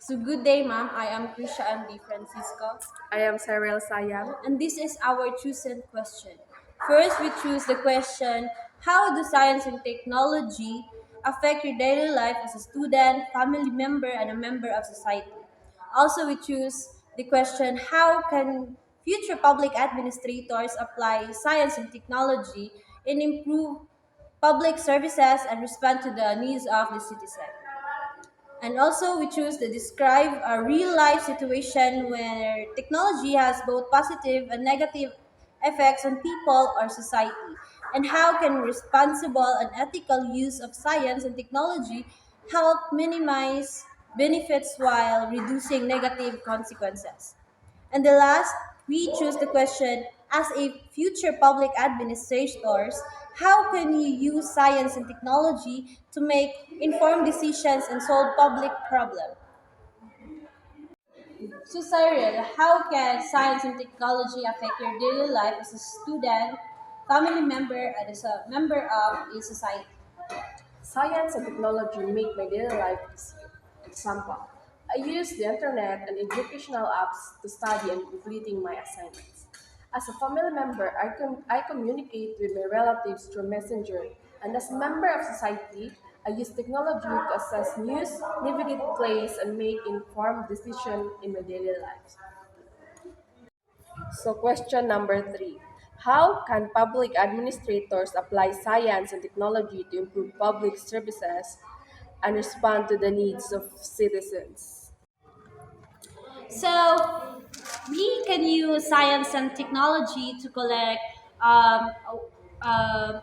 So good day, ma'am. I am Krisha M. Francisco, I am Cyril Sayam. and this is our chosen question. First, we choose the question: how do science and technology affect your daily life as a student, family member, and a member of society? Also, we choose the question: how can future public administrators apply science and technology and improve public services and respond to the needs of the citizen? And also, we choose to describe a real life situation where technology has both positive and negative effects on people or society. And how can responsible and ethical use of science and technology help minimize benefits while reducing negative consequences? And the last, we choose the question as a future public administrators, how can you use science and technology to make informed decisions and solve public problems? So, Cyril, how can science and technology affect your daily life as a student, family member, and as a member of a society? Science and technology make my daily life easier. Example, I use the internet and educational apps to study and completing my assignments. As a family member, I communicate with my relatives through Messenger, and as a member of society, I use technology to assess news, navigate plays, and make informed decisions in my daily life. So, question number three. How can public administrators apply science and technology to improve public services and respond to the needs of citizens? So, we can use science and technology to collect um,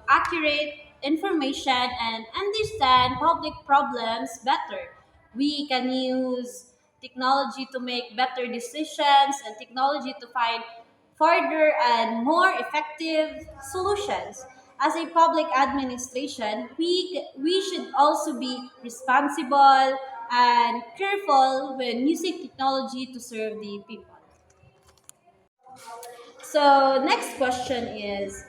accurate information and understand public problems better. We can use technology to make better decisions and technology to find further and more effective solutions. As a public administration, we should also be responsible and careful when using technology to serve the people. So, next question is: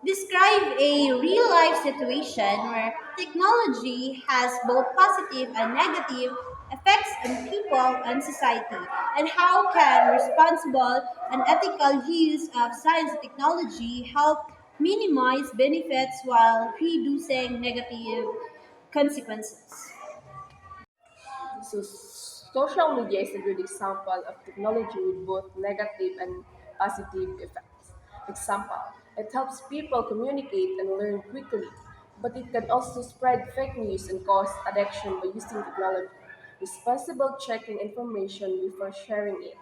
describe a real life situation where technology has both positive and negative effects on people and society, and how can responsible and ethical use of science and technology help minimize benefits while reducing negative consequences? So, social media is a good example of technology with both negative and positive effects. Example, it helps people communicate and learn quickly, but it can also spread fake news and cause addiction by using technology. Responsible checking information before sharing it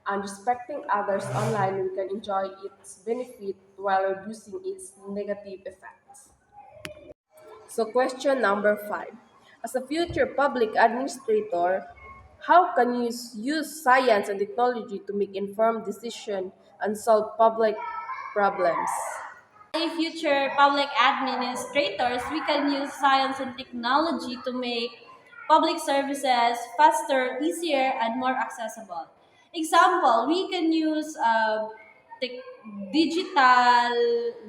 and respecting others online, we can enjoy its benefit while reducing its negative effects. So, question number five. As a future public administrator, how can you use science and technology to make informed decisions and solve public problems? In future public administrators, we can use science and technology to make public services faster, easier, and more accessible. Example, we can use tech-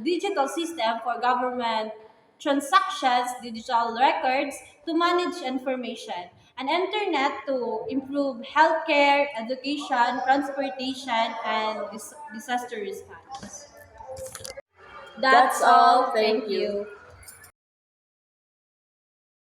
digital system for government transactions, digital records to manage information, and internet to improve healthcare, education, transportation, and disaster response. That's That's all. all. Thank Thank you. you.